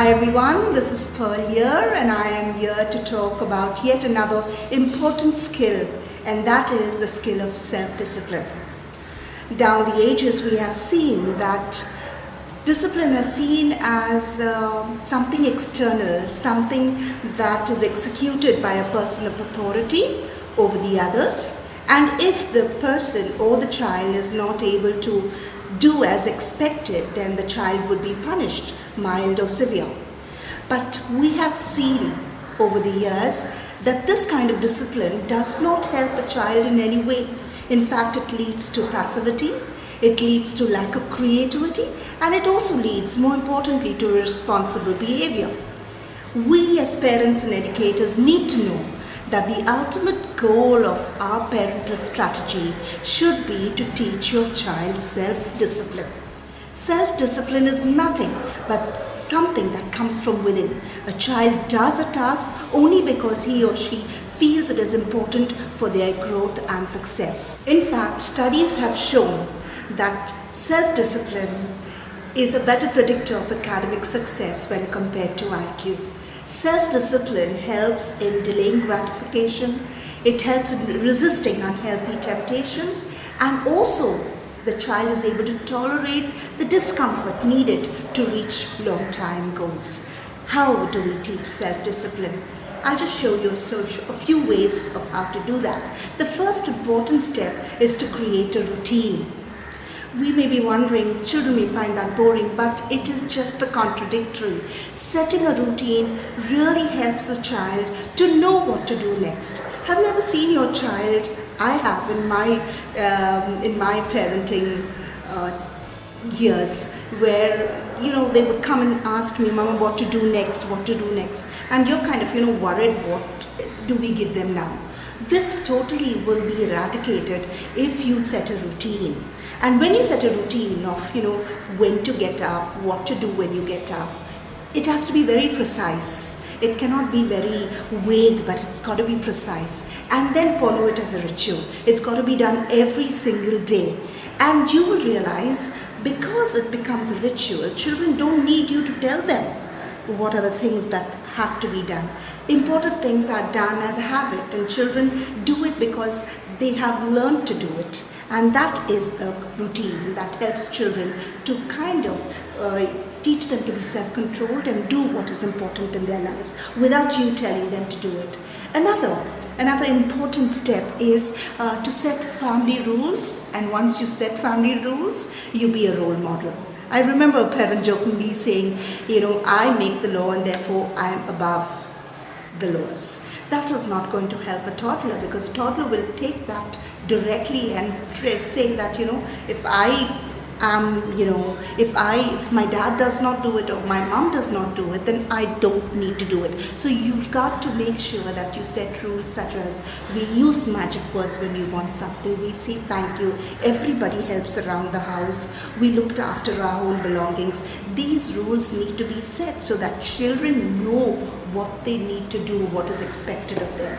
Hi everyone, this is Pearl here and I am here to talk about yet another important skill, and that is the skill of self-discipline. Down the ages we have seen that discipline is seen as something external, something that is executed by a person of authority over the others, and if the person or the child is not able to do as expected, then the child would be punished, mild or severe. But we have seen over the years that this kind of discipline does not help the child in any way. In fact, it leads to passivity, it leads to lack of creativity, and it also leads, more importantly, to irresponsible behavior. We as parents and educators need to know that the ultimate goal of our parental strategy should be to teach your child self-discipline. Self-discipline is nothing but something that comes from within. A child does a task only because he or she feels it is important for their growth and success. In fact, studies have shown that self-discipline is a better predictor of academic success when compared to IQ. Self-discipline helps in delaying gratification, it helps in resisting unhealthy temptations, and also the child is able to tolerate the discomfort needed to reach long-term goals. How do we teach self-discipline? I'll just show you a few ways of how to do that. The first important step is to create a routine. We may be wondering, children may find that boring, but it is just the contradictory. Setting a routine really helps a child to know what to do next. Have you ever seen your child? I have in my parenting years, where they would come and ask me, Mama, what to do next, and you're kind of worried, what do we give them now? This totally will be eradicated if you set a routine. And when you set a routine of when to get up, what to do when you get up, it has to be very precise. It cannot be very vague, but it's got to be precise. And then follow it as a ritual. It's got to be done every single day. And you will realize, because it becomes a ritual, children don't need you to tell them what are the things that have to be done. Important things are done as a habit, and children do it because they have learned to do it. And that is a routine that helps children to kind of teach them to be self-controlled and do what is important in their lives without you telling them to do it. Another important step is to set family rules, and once you set family rules, you be a role model. I remember a parent jokingly saying, I make the law and therefore I am above the laws. That is not going to help a toddler, because a toddler will take that directly and say that, if my dad does not do it or my mom does not do it, then I don't need to do it. So you've got to make sure that you set rules such as, we use magic words when we want something, we say thank you, everybody helps around the house, we looked after our own belongings. These rules need to be set so that children know what they need to do, what is expected of them.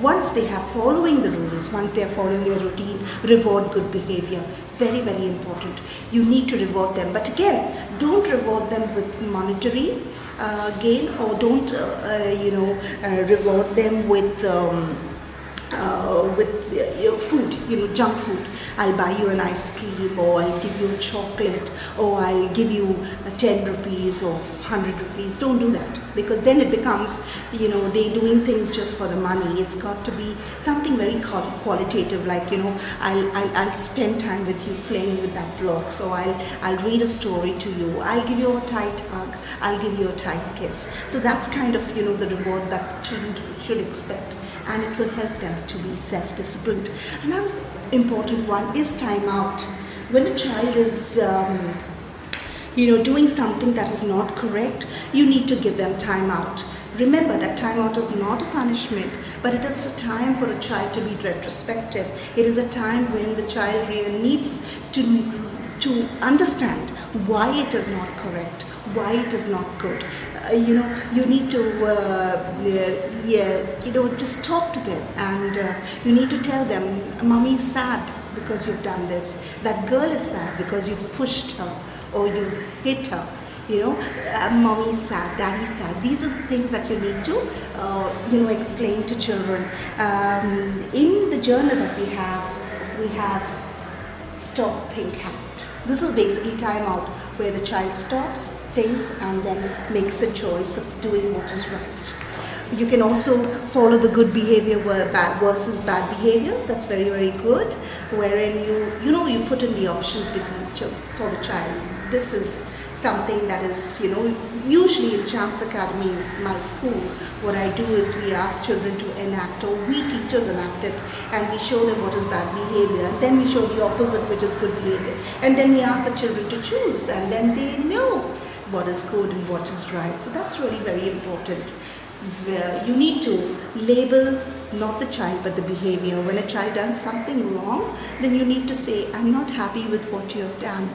Once they are following the rules, once they are following their routine, reward good behavior. Very, very important. You need to reward them. But again, don't reward them with monetary gain, or don't, reward them with food, junk food. I'll buy you an ice cream, or I'll give you a chocolate, or I'll give you 10 rupees or 100 rupees. Don't do that, because then it becomes, they're doing things just for the money. It's got to be something very qualitative, like, I'll spend time with you playing with that block, so I'll read a story to you, I'll give you a tight hug, I'll give you a tight kiss. So that's kind of, the reward that children should expect, and it will help them to be self-disciplined. Another important one is time out. When a child is doing something that is not correct, you need to give them time out. Remember that time out is not a punishment, but it is a time for a child to be retrospective. It is a time when the child really needs to understand why it is not correct, why it is not good. You need to just talk to them, and you need to tell them, Mommy's sad because you've done this, that girl is sad because you've pushed her or you've hit her. Mommy's sad, daddy's sad. These are the things that you need to, explain to children. In the journal that we have stop, think, act. This is basically time out, where the child stops, thinks, and then makes a choice of doing what is right. You can also follow the good behavior versus bad behavior. That's very, very good. Wherein you put in the options for the child. This is something that is, usually in Chance Academy, my school, what I do is we ask children to enact, or we teachers enact it, and we show them what is bad behavior, and then we show the opposite, which is good behavior, and then we ask the children to choose, and then they know what is good and what is right. So that's really very important. You need to label not the child but the behavior. When a child does something wrong, then you need to say, I'm not happy with what you have done,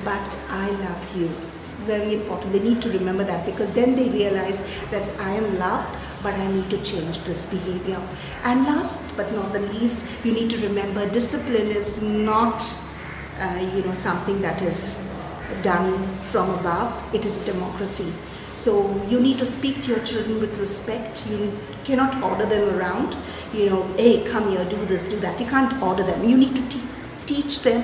but I love you. It's very important. They need to remember that, because then they realize that I am loved, but I need to change this behavior. And last but not the least, you need to remember discipline is not something that is done from above. It is a democracy. So you need to speak to your children with respect. You cannot order them around, hey, come here, do this, do that. You can't order them. You need to teach them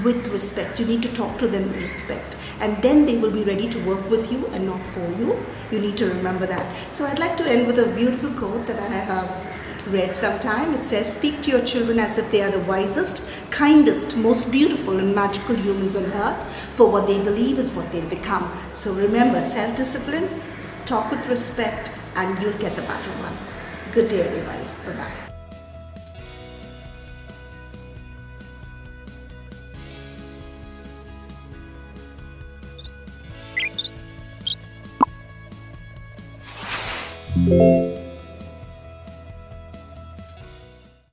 with respect. You need to talk to them with respect. And then they will be ready to work with you and not for you. You need to remember that. So I'd like to end with a beautiful quote that I have read sometime. It says, speak to your children as if they are the wisest, kindest, most beautiful and magical humans on earth, for what they believe is what they'll become. So remember, self-discipline, talk with respect, and you'll get the battle won. Good day, everybody. Bye-bye.